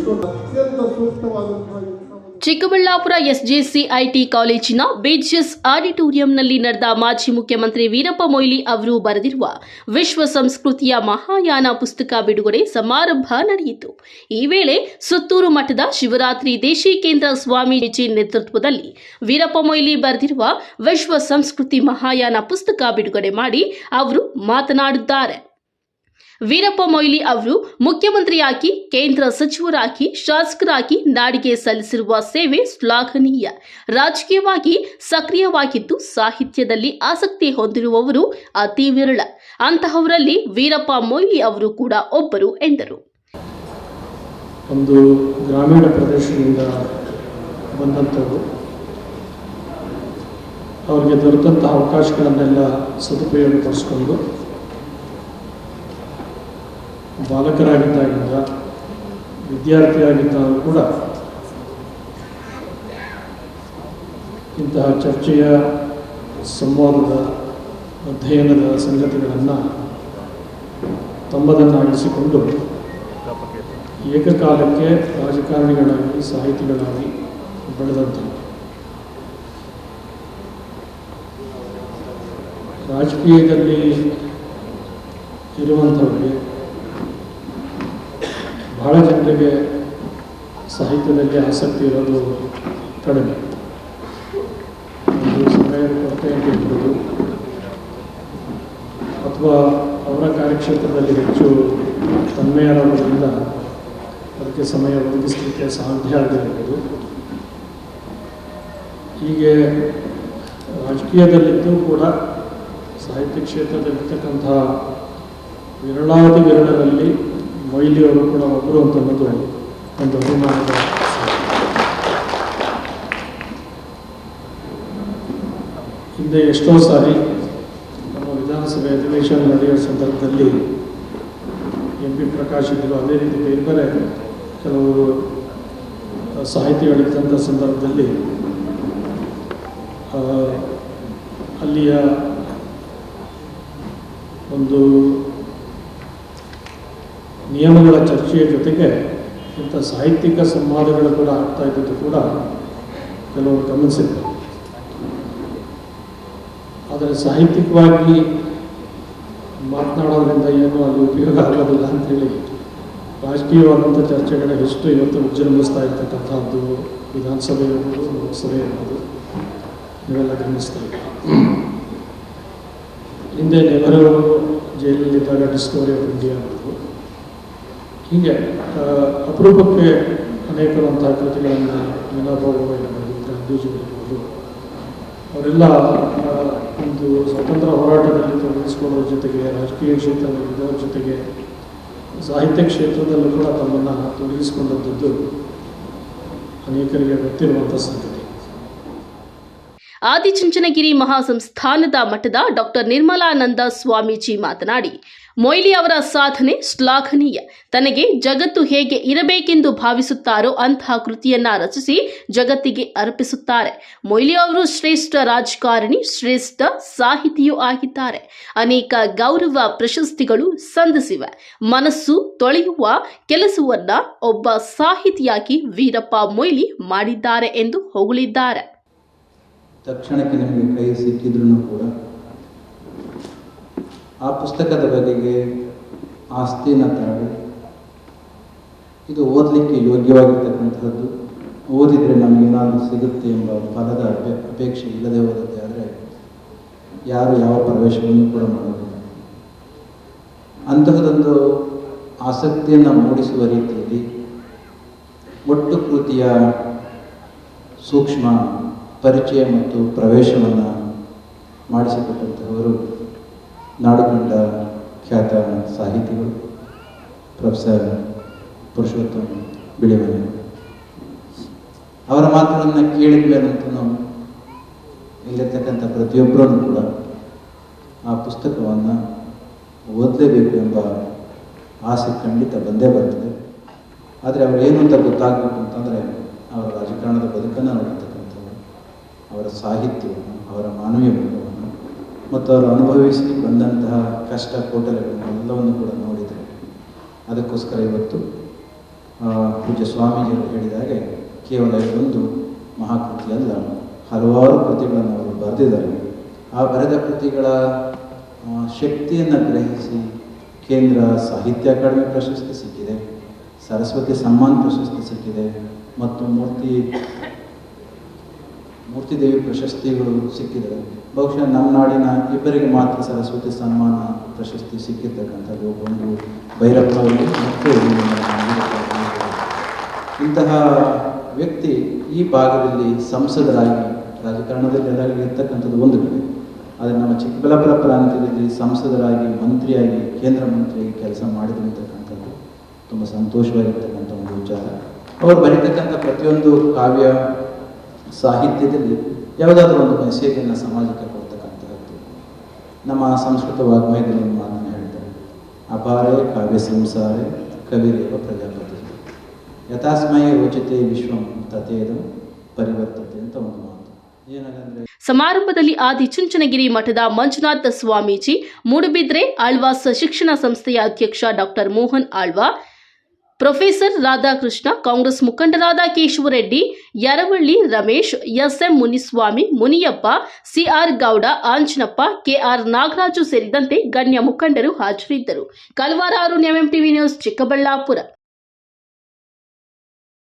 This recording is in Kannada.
ಇಷ್ಟೊಂದು ಅತ್ಯಂತ ಸೂಕ್ತವಾದಂತಹ ಚಿಕ್ಕಬಳ್ಳಾಪುರ ಎಸ್ಜೆಸಿಐಟಿ ಕಾಲೇಜಿನ ಬೇಜಸ್ ಆಡಿಟೋರಿಯಂನಲ್ಲಿ ನಡೆದ ಮಾಜಿ ಮುಖ್ಯಮಂತ್ರಿ ವೀರಪ್ಪ ಮೊಯ್ಲಿ ಅವರು ಬರೆದಿರುವ ವಿಶ್ವ ಸಂಸ್ಕೃತಿಯ ಮಹಾಯಾನ ಪುಸ್ತಕ ಬಿಡುಗಡೆ ಸಮಾರಂಭ ನಡೆಯಿತು. ಈ ವೇಳೆ ಸುತ್ತೂರು ಮಠದ ಶಿವರಾತ್ರಿ ದೇಶಿಕೇಂದ್ರ ಸ್ವಾಮೀಜಿ ನೇತೃತ್ವದಲ್ಲಿ ವೀರಪ್ಪ ಮೊಯ್ಲಿ ಬರೆದಿರುವ ವಿಶ್ವ ಸಂಸ್ಕೃತಿ ಮಹಾಯಾನ ಪುಸ್ತಕ ಬಿಡುಗಡೆ ಮಾಡಿ ಅವರು ಮಾತನಾಡಿದ್ದಾರೆ. ವೀರಪ್ಪ ಮೊಯ್ಲಿ ಅವರು ಮುಖ್ಯಮಂತ್ರಿಯಾಗಿ, ಕೇಂದ್ರ ಸಚಿವರಾಗಿ, ಶಾಸಕರಾಗಿ ನಾಡಿಗೆ ಸಲ್ಲಿಸಿರುವ ಸೇವೆ ಶ್ಲಾಘನೀಯ. ರಾಜಕೀಯವಾಗಿ ಸಕ್ರಿಯವಾಗಿದ್ದು ಸಾಹಿತ್ಯದಲ್ಲಿ ಆಸಕ್ತಿ ಹೊಂದಿರುವವರು ಅತಿ ವಿರಳ. ಅಂತಹವರಲ್ಲಿ ವೀರಪ್ಪ ಮೊಯ್ಲಿ ಅವರು ಕೂಡ ಒಬ್ಬರು ಎಂದರು. ಒಂದು ಗ್ರಾಮೀಣ ಪ್ರದೇಶದಿಂದ ಬಂದಂಥವರು ಅವರಿಗೆ ದೊರೆತಂತಹ ಅವಕಾಶಗಳನ್ನೆಲ್ಲ ಸದುಪಯೋಗಪಡಿಸಿಕೊಂಡು ಬಾಲಕರಾಗಿದ್ದಾಗಿಂದ ವಿದ್ಯಾರ್ಥಿಯಾಗಿದ್ದಾಗ ಕೂಡ ಇಂತಹ ಚರ್ಚೆಯ, ಸಂವಾದದ, ಅಧ್ಯಯನದ ಸಂಗತಿಗಳನ್ನು ತಮ್ಮದನ್ನಾಗಿಸಿಕೊಂಡು ಏಕಕಾಲಕ್ಕೆ ರಾಜಕಾರಣಿಗಳಾಗಿ, ಸಾಹಿತಿಗಳಾಗಿ ಬೆಳೆದಂಥವು. ರಾಜಕೀಯದಲ್ಲಿ ಇರುವಂಥವರಿಗೆ ಬಹಳ ಜನರಿಗೆ ಸಾಹಿತ್ಯದಲ್ಲಿ ಆಸಕ್ತಿ ಇರೋದು ಕಡಿಮೆ. ಒಂದು ಸಮಯದ ಕೊರತೆ ಇರ್ಬೋದು, ಅಥವಾ ಅವರ ಕಾರ್ಯಕ್ಷೇತ್ರದಲ್ಲಿ ಹೆಚ್ಚು ತನ್ಮಯರಾಗೋದ್ರಿಂದ ಅದಕ್ಕೆ ಸಮಯ ಒದಗಿಸಲಿಕ್ಕೆ ಸಾಧ್ಯ ಆಗಿರ್ಬೋದು. ಹೀಗೆ ರಾಜಕೀಯದಲ್ಲಿದ್ದು ಕೂಡ ಸಾಹಿತ್ಯ ಕ್ಷೇತ್ರದಲ್ಲಿರ್ತಕ್ಕಂಥ ವಿರಳಾದಿ ವಿರಳರಲ್ಲಿ ಮೊಯ್ಲಿಯವರು ಕೂಡ ಒಬ್ಬರು ಅಂತ ಅನ್ನೋದು ಒಂದು ಅಭಿಮಾನದ. ಹಿಂದೆ ಎಷ್ಟೋ ಸಾರಿ ನಮ್ಮ ವಿಧಾನಸಭೆ ಅಧಿವೇಶನ ನಡೆಯುವ ಸಂದರ್ಭದಲ್ಲಿ MP ಪ್ರಕಾಶ್ ಇದ್ದರು, ಅದೇ ರೀತಿ ಬೇರೆ ಬೇರೆ ಕೆಲವು ಸಾಹಿತಿಗಳಿದ್ದಂಥ ಸಂದರ್ಭದಲ್ಲಿ ಅಲ್ಲಿಯ ಒಂದು ನಿಯಮಗಳ ಚರ್ಚೆಯ ಜೊತೆಗೆ ಇಂಥ ಸಾಹಿತ್ಯಿಕ ಸಂವಾದಗಳು ಕೂಡ ಆಗ್ತಾ ಇದ್ದದ್ದು ಕೂಡ ಕೆಲವರು ಗಮನಿಸಿದ್ರು. ಆದರೆ ಸಾಹಿತ್ಯಿಕವಾಗಿ ಮಾತನಾಡೋದ್ರಿಂದ ಏನೂ ಅಲ್ಲಿ ಉಪಯೋಗ ಆಗೋದಿಲ್ಲ ಅಂಥೇಳಿ ರಾಜಕೀಯವಾದಂಥ ಚರ್ಚೆಗಳ ಎಷ್ಟು ಇವತ್ತು ವಿಜೃಂಭಿಸ್ತಾ ಇರ್ತಕ್ಕಂಥದ್ದು ವಿಧಾನಸಭೆ ಇರ್ಬೋದು, ಲೋಕಸಭೆ ಇರ್ಬೋದು, ಇವೆಲ್ಲ ಗಮನಿಸ್ತಾ ಇದ್ದೀವಿ. ಹಿಂದೆ ನೆಹರು ಜೈಲಲ್ಲಿದ್ದಾಗ ಡಿಸ್ಕವರಿ ಆಫ್ ಇಂಡಿಯಾ ಅನ್ನೋದು, ಹೀಗೆ ಅಪರೂಪಕ್ಕೆ ಅನೇಕರಂತಹ ಕೃತಿಗಳನ್ನು ವಿನೋಬಾಬು ಇರ್ಬೋದು, ಗಾಂಧೀಜಿಗಳಿರ್ಬೋದು, ಅವರೆಲ್ಲ ಒಂದು ಸ್ವತಂತ್ರ ಹೋರಾಟದಲ್ಲಿ ತೊಡಗಿಸಿಕೊಳ್ಳೋದ್ರ ಜೊತೆಗೆ, ರಾಜಕೀಯ ಕ್ಷೇತ್ರದಲ್ಲಿರೋದ್ರ ಜೊತೆಗೆ ಸಾಹಿತ್ಯ ಕ್ಷೇತ್ರದಲ್ಲೂ ಕೂಡ ತಮ್ಮನ್ನು ತೊಡಗಿಸಿಕೊಂಡದ್ದು ಅನೇಕರಿಗೆ ಗೊತ್ತಿರುವಂಥ ಸಂಗತಿ. ಆದಿಚುಂಚನಗಿರಿ ಮಹಾಸಂಸ್ಥಾನದ ಮಠದ ಡಾಕ್ಟರ್ ನಿರ್ಮಲಾನಂದ ಸ್ವಾಮೀಜಿ ಮಾತನಾಡಿ, ಮೊಯ್ಲಿ ಅವರ ಸಾಧನೆ ಶ್ಲಾಘನೀಯ. ತನಗೆ ಜಗತ್ತು ಹೇಗೆ ಇರಬೇಕೆಂದು ಭಾವಿಸುತ್ತಾರೋ ಅಂತಹ ಕೃತಿಯನ್ನ ರಚಿಸಿ ಜಗತ್ತಿಗೆ ಅರ್ಪಿಸುತ್ತಾರೆ. ಮೊಯ್ಲಿ ಅವರು ಶ್ರೇಷ್ಠ ರಾಜಕಾರಣಿ, ಶ್ರೇಷ್ಠ ಸಾಹಿತಿಯೂ ಆಗಿದ್ದಾರೆ. ಅನೇಕ ಗೌರವ ಪ್ರಶಸ್ತಿಗಳು ಸಂಧಿಸಿವೆ. ಮನಸ್ಸು ತೊಳೆಯುವ ಕೆಲಸವನ್ನ ಒಬ್ಬ ಸಾಹಿತಿಯಾಗಿ ವೀರಪ್ಪ ಮೊಯ್ಲಿ ಮಾಡಿದ್ದಾರೆ ಎಂದು ಹೊಗಳಿದ್ದಾರೆ. ತಕ್ಷಣಕ್ಕೆ ನಿಮಗೆ ಕೈ ಸಿಕ್ಕಿದ್ರೂ ಕೂಡ ಆ ಪುಸ್ತಕದ ಬಗೆಗೆ ಆಸ್ತಿನ ತಾಳಿ ಇದು ಓದಲಿಕ್ಕೆ ಯೋಗ್ಯವಾಗಿರ್ತಕ್ಕಂಥದ್ದು, ಓದಿದರೆ ನಮಗೇನಾದರೂ ಸಿಗುತ್ತೆ ಎಂಬ ಫಲದ ಅಪೇಕ್ಷೆ ಇಲ್ಲದೆ ಹೋಗುತ್ತೆ ಆದರೆ ಯಾರು ಯಾವ ಪ್ರವೇಶವನ್ನು ಕೂಡ ಮಾಡೋದಿಲ್ಲ. ಅಂತಹದೊಂದು ಆಸಕ್ತಿಯನ್ನು ಮೂಡಿಸುವ ರೀತಿಯಲ್ಲಿ ಒಟ್ಟು ಕೃತಿಯ ಸೂಕ್ಷ್ಮ ಪರಿಚಯ ಮತ್ತು ಪ್ರವೇಶವನ್ನು ಮಾಡಿಸಿಕೊಟ್ಟಂತಹವರು ನಾಡು ಕಂಡ ಖ್ಯಾತ ಸಾಹಿತಿಗಳು ಪ್ರೊಫೆಸರ್ ಪುರುಷೋತ್ತಮ ಬಿಳಿಮನೆ. ಅವರ ಮಾತುಗಳನ್ನು ಕೇಳಿದ ಮೇಲಂತೂ ನಾವು ಇಲ್ಲಿರ್ತಕ್ಕಂಥ ಪ್ರತಿಯೊಬ್ಬರೂ ಕೂಡ ಆ ಪುಸ್ತಕವನ್ನು ಓದಲೇಬೇಕು ಎಂಬ ಆಸೆ ಖಂಡಿತ ಬಂದೇ ಬರ್ತದೆ. ಆದರೆ ಅವರು ಏನು ಅಂತ ಗೊತ್ತಾಗಬೇಕು ಅಂತಂದರೆ ಅವರ ರಾಜಕಾರಣದ ಬದುಕನ್ನು ನೋಡಿರ್ತಕ್ಕಂಥವ್ರು, ಅವರ ಸಾಹಿತ್ಯವನ್ನು, ಅವರ ಮಾನವೀಯ ಮೌಲ್ಯವನ್ನು ಮತ್ತು ಅವರು ಅನುಭವಿಸಿ ಬಂದಂತಹ ಕಷ್ಟ ಕೋಟಲೆಗಳನ್ನು ಎಲ್ಲವನ್ನು ಕೂಡ ನೋಡಿದರೆ ಅದಕ್ಕೋಸ್ಕರ ಇವತ್ತು ಪೂಜ್ಯ ಸ್ವಾಮೀಜಿಗಳು ಹೇಳಿದ ಹಾಗೆ ಕೇವಲ ಇದೊಂದು ಮಹಾಕೃತಿ ಅಲ್ಲ, ಹಲವಾರು ಕೃತಿಗಳನ್ನು ಅವರು ಬರೆದಿದ್ದಾರೆ. ಆ ಬರೆದ ಕೃತಿಗಳ ಶಕ್ತಿಯನ್ನು ಗ್ರಹಿಸಿ ಕೇಂದ್ರ ಸಾಹಿತ್ಯ ಅಕಾಡೆಮಿ ಪ್ರಶಸ್ತಿ ಸಿಕ್ಕಿದೆ, ಸರಸ್ವತಿ ಸಮ್ಮಾನ್ ಪ್ರಶಸ್ತಿ ಸಿಕ್ಕಿದೆ ಮತ್ತು ಮೂರ್ತಿದೇವಿ ಪ್ರಶಸ್ತಿಗಳು ಸಿಕ್ಕಿದೆ. ಬಹುಶಃ ನಮ್ಮ ನಾಡಿನ ಇಬ್ಬರಿಗೆ ಮಾತ್ರ ಸರಸ್ವತಿ ಸನ್ಮಾನ ಪ್ರಶಸ್ತಿ ಸಿಕ್ಕಿರ್ತಕ್ಕಂಥದ್ದು, ಒಂದು ಭೈರಪ್ಪ ಅವರಿಗೆ ಮತ್ತು ಇಂತಹ ವ್ಯಕ್ತಿ ಈ ಭಾಗದಲ್ಲಿ ಸಂಸದರಾಗಿ ರಾಜಕಾರಣದಲ್ಲಿ ಎಲ್ಲರಿಗೂ ಇರ್ತಕ್ಕಂಥದ್ದು ಒಂದು ಕಡೆ, ಆದರೆ ನಮ್ಮ ಚಿಕ್ಕಬಳ್ಳಾಪುರ ಪ್ರಾಂತ್ಯದಲ್ಲಿ ಸಂಸದರಾಗಿ ಮಂತ್ರಿಯಾಗಿ ಕೇಂದ್ರ ಮಂತ್ರಿಯಾಗಿ ಕೆಲಸ ಮಾಡಿದಿರ್ತಕ್ಕಂಥದ್ದು ತುಂಬ ಸಂತೋಷವಾಗಿರ್ತಕ್ಕಂಥ ಒಂದು ವಿಚಾರ. ಅವರು ಬರೀತಕ್ಕಂಥ ಪ್ರತಿಯೊಂದು ಕಾವ್ಯ ಸಾಹಿತ್ಯದಲ್ಲಿ ಯಾವುದಾದ್ರೂ ಒಂದು ಮೆಸೇಜನ್ನು ಸಮಾಜಕ್ಕೆ ಕೊಡ್ತಕ್ಕಂಥದ್ದು. ನಮ್ಮ ಸಂಸ್ಕೃತ ವಾಗ್ಮಯದಲ್ಲಿ ಒಂದು ಮಾತನ್ನು ಹೇಳ್ತಾರೆ, ಅಪಾರೇ ಕಾವ್ಯ ಸಂಸಾರೇ ಕವಿರೇವ ಪ್ರಜಾಪತಿ ಯಥಾಸ್ಮಯ ರೋಚತೆ ವಿಶ್ವಂ ತಥೇದಂ ಪರಿವರ್ತತೆ ಅಂತ ಒಂದು ಮಾತು. ಏನಾಗಂದ್ರೆ ಸಮಾರಂಭದಲ್ಲಿ ಆದಿಚುಂಚನಗಿರಿ ಮಠದ ಮಂಜುನಾಥ ಸ್ವಾಮೀಜಿ, ಮೂಡುಬಿದ್ರೆ ಆಳ್ವಾಸ್ ಶಿಕ್ಷಣ ಸಂಸ್ಥೆಯ ಅಧ್ಯಕ್ಷ doctor Mohan Alva, professor Radhakrishna, Congress ಮುಖಂಡರಾದ Keshava Reddy, Yaravalli Ramesh, S M Muniswamy, Muniyappa, C R Gowda, Anjanappa, K R Nagaraju ಸೇರಿದಂತೆ ಗಣ್ಯ ಮುಖಂಡರು ಹಾಜರಿದ್ದರು. Kalvara Arun, M M TV news, Chikkaballapur.